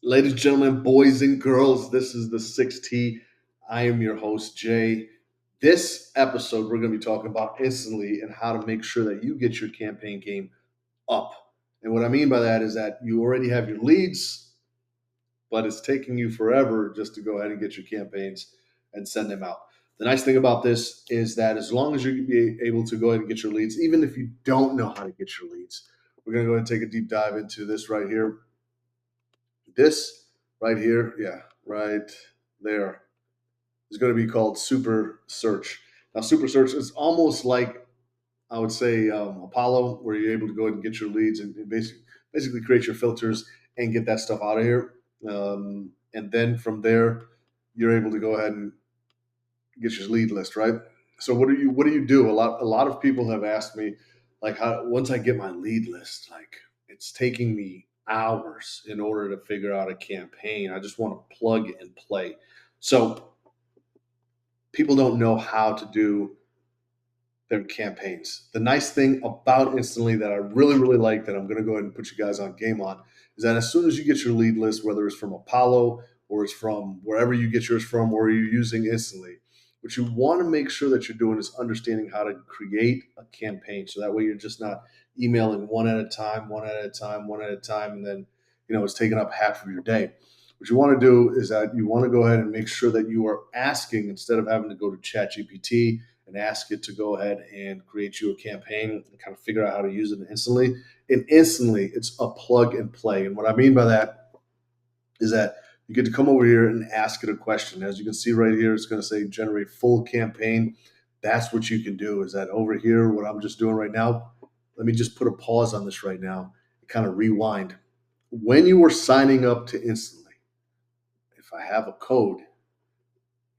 Ladies and gentlemen, boys and girls, this is the 6T. I am your host, Jay. This episode, we're going to be talking about instantly and how to make sure that you get your campaign game up. And what I mean by that is that you already have your leads, but it's taking you forever just to go ahead and get your campaigns and send them out. The nice thing about this is that as long as you're able to go ahead and get your leads, even if you don't know how to get your leads, we're going to go ahead and take a deep dive into this right here. This right here, yeah, right there, is going to be called Super Search. Now, Super Search is almost like I would say Apollo, where you're able to go ahead and get your leads and basically create your filters and get that stuff out of here. And then from there, you're able to go ahead and get your lead list, right? So what do you do? A lot of people have asked me, like, how once I get my lead list, like it's taking me hours in order to figure out a campaign. I just want to plug and play. So people don't know how to do their campaigns. The nice thing about Instantly that I really, really like that I'm going to go ahead and put you guys on game on is that as soon as you get your lead list, whether it's from Apollo or it's from wherever you get yours from or you're using Instantly, what you want to make sure that you're doing is understanding how to create a campaign. So that way you're just not emailing one at a time, one at a time, one at a time, and then it's taking up half of your day. What you want to do is that you want to go ahead and make sure that you are asking instead of having to go to ChatGPT and ask it to go ahead and create you a campaign and kind of figure out how to use it instantly. And instantly, it's a plug and play. And what I mean by that is that you get to come over here and ask it a question. As you can see right here, it's going to say generate full campaign. That's what you can do. Is that over here, what I'm just doing right now? Let me just put a pause on this right now and kind of rewind. When you were signing up to Instantly, if I have a code,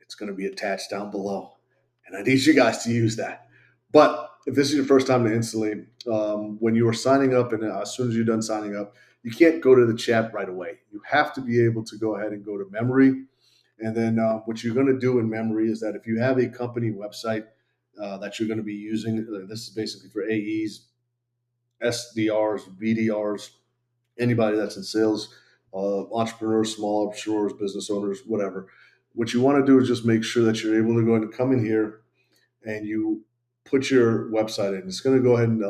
it's going to be attached down below. And I need you guys to use that. But if this is your first time to Instantly, when you are signing up and as soon as you're done signing up, you can't go to the chat right away. You have to be able to go ahead and go to memory. And then what you're going to do in memory is that if you have a company website that you're going to be using, this is basically for AEs, SDRs, BDRs, anybody that's in sales, entrepreneurs, small entrepreneurs, business owners, whatever. What you want to do is just make sure that you're able to go ahead and come in here and you put your website in. It's going to go ahead and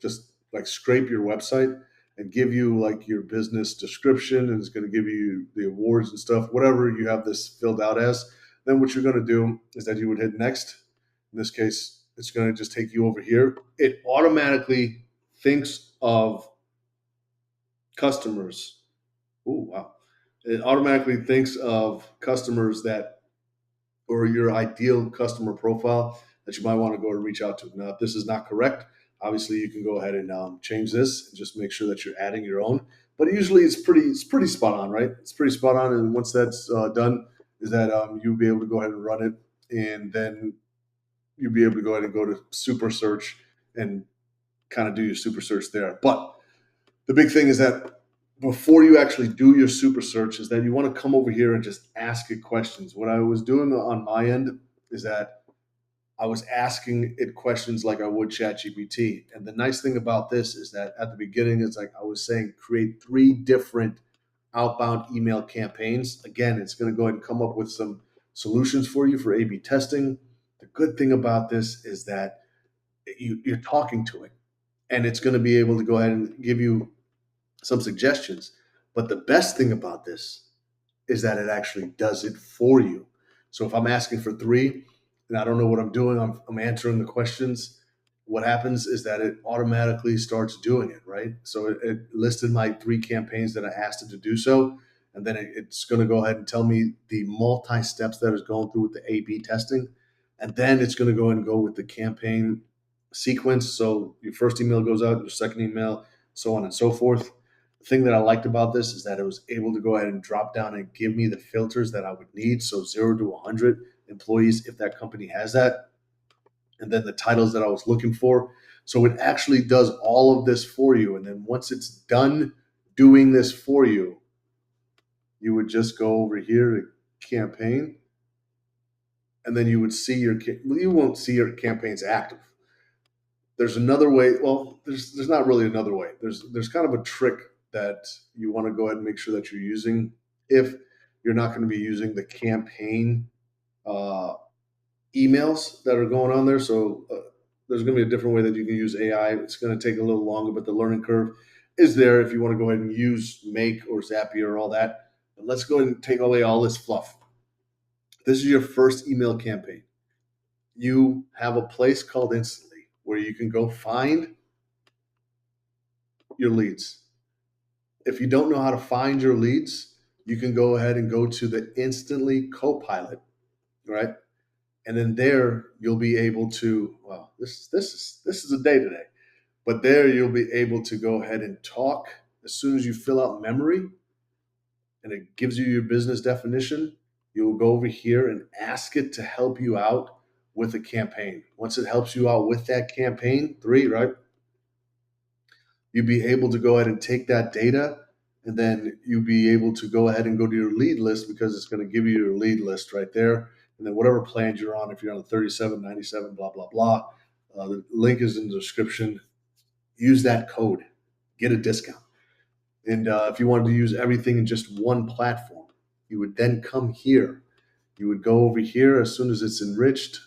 just like scrape your website and give you like your business description, and it's going to give you the awards and stuff, whatever you have this filled out as. Then what you're going to do is that you would hit next. In this case, it's going to just take you over here. It automatically thinks of customers. Oh, wow. It automatically thinks of customers that, or your ideal customer profile that you might want to go and reach out to. Now, if this is not correct, obviously you can go ahead and change this and just make sure that you're adding your own. But usually it's pretty spot on, right? It's pretty spot on. And once that's done, is that you'll be able to go ahead and run it, and then you'll be able to go ahead and go to Super Search and kind of do your Super Search there. But the big thing is that before you actually do your super search is that you want to come over here and just ask it questions. What I was doing on my end is that I was asking it questions like I would ChatGPT. And the nice thing about this is that at the beginning, it's like I was saying, create 3 different outbound email campaigns. Again, it's going to go ahead and come up with some solutions for you for A/B testing. The good thing about this is that you're talking to it, and it's going to be able to go ahead and give you some suggestions. But the best thing about this is that it actually does it for you. So if I'm asking for 3 and I don't know what I'm doing, I'm answering the questions. What happens is that it automatically starts doing it, right? So it listed my 3 campaigns that I asked it to do so. And then it's going to go ahead and tell me the multi steps that is going through with the A/B testing. And then it's going to go and go with the campaign sequence. So your first email goes out, your second email, so on and so forth. The thing that I liked about this is that it was able to go ahead and drop down and give me the filters that I would need. So 0 to 100 employees, if that company has that, and then the titles that I was looking for. So it actually does all of this for you. And then once it's done doing this for you, you would just go over here to campaign, and then you would see you won't see your campaigns active. There's another way. Well, there's not really another way. There's kind of a trick that you want to go ahead and make sure that you're using if you're not going to be using the campaign uh, emails that are going on there. So there's going to be a different way that you can use AI. It's going to take a little longer, but the learning curve is there if you want to go ahead and use Make or Zapier or all that. But let's go ahead and take away all this fluff. This is your first email campaign. You have a place called Instantly where you can go find your leads. If you don't know how to find your leads, you can go ahead and go to the Instantly Copilot, right? And then there you'll be able to. Well, this is a day today. But there you'll be able to go ahead and talk as soon as you fill out memory and it gives you your business definition. You'll go over here and ask it to help you out with a campaign. Once it helps you out with that campaign, three, right? You'll be able to go ahead and take that data and then you'll be able to go ahead and go to your lead list because it's going to give you your lead list right there. And then whatever plans you're on, if you're on the 37, 97, blah, blah, blah, the link is in the description. Use that code, get a discount. And if you wanted to use everything in just one platform, you would then come here. You would go over here as soon as it's enriched.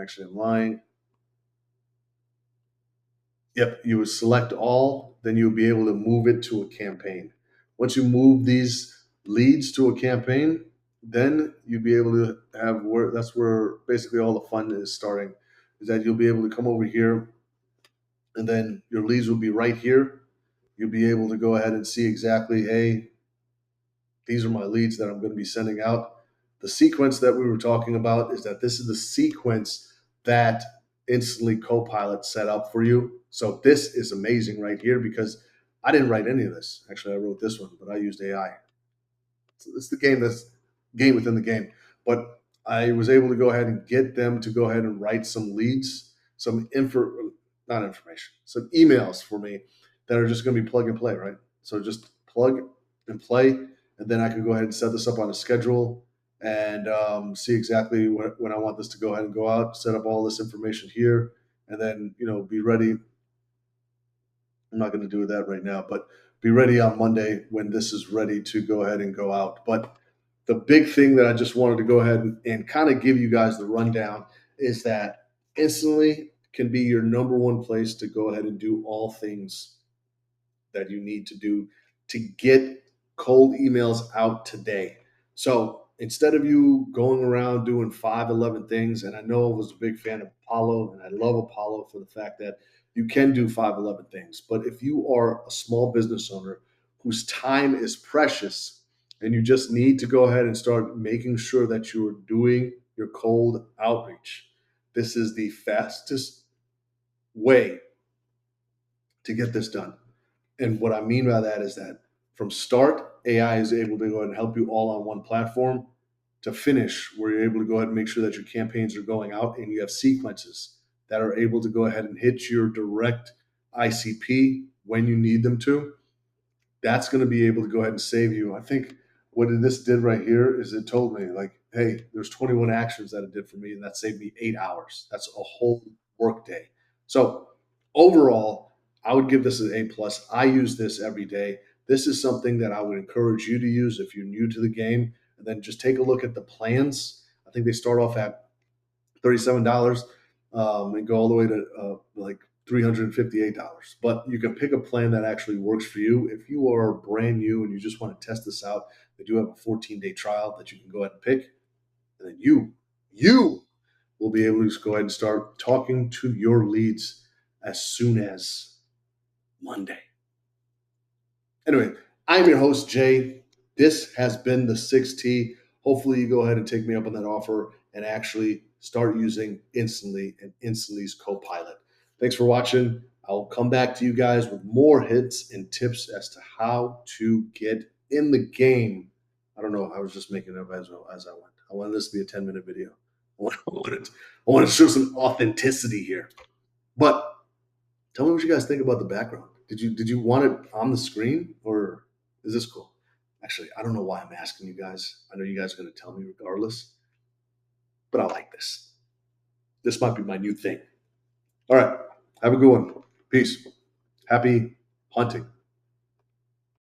Actually, I'm lying. Yep, you would select all, then you'll be able to move it to a campaign. Once you move these leads to a campaign, then you'll be able to have where that's where basically all the fun is starting. Is that you'll be able to come over here and then your leads will be right here. You'll be able to go ahead and see exactly, hey, these are my leads that I'm going to be sending out. The sequence that we were talking about is that this is the sequence that Instantly Copilot set up for you. So this is amazing right here because I didn't write any of this. Actually, I wrote this one, but I used AI. So it's the game that's game within the game. But I was able to go ahead and get them to go ahead and write some leads, some not information, some emails for me that are just going to be plug and play, right? So just plug and play, and then I can go ahead and set this up on a schedule and see exactly when I want this to go ahead and go out, set up all this information here, and then be ready. I'm not going to do that right now, but be ready on Monday when this is ready to go ahead and go out. But the big thing that I just wanted to go ahead and kind of give you guys the rundown is that Instantly can be your number one place to go ahead and do all things that you need to do to get cold emails out today. So instead of you going around doing 511 things, and I know I was a big fan of Apollo, and I love Apollo for the fact that you can do 511 things. But if you are a small business owner whose time is precious and you just need to go ahead and start making sure that you're doing your cold outreach, this is the fastest way to get this done. And what I mean by that is that from start, AI is able to go ahead and help you all on one platform to finish, where you're able to go ahead and make sure that your campaigns are going out and you have sequences that are able to go ahead and hit your direct ICP when you need them to. That's going to be able to go ahead and save you. I think what this did right here is it told me, like, hey, there's 21 actions that it did for me, and that saved me 8 hours. That's a whole work day. So overall, I would give this an A plus. I use this every day. This is something that I would encourage you to use if you're new to the game. And then just take a look at the plans. I think they start off at $37 and go all the way to like $358. But you can pick a plan that actually works for you. If you are brand new and you just want to test this out, they do have a 14-day trial that you can go ahead and pick. And then you will be able to just go ahead and start talking to your leads as soon as Monday. Anyway, I'm your host, Jay. This has been the 6T. Hopefully, you go ahead and take me up on that offer and actually start using Instantly and Instantly's Copilot. Thanks for watching. I'll come back to you guys with more hints and tips as to how to get in the game. I don't know. I was just making it up as I went. I wanted this to be a 10-minute video. I wanted to show some authenticity here. But tell me what you guys think about the background. Did you want it on the screen or is this cool? Actually, I don't know why I'm asking you guys. I know you guys are going to tell me regardless, but I like this. This might be my new thing. All right. Have a good one. Peace. Happy hunting.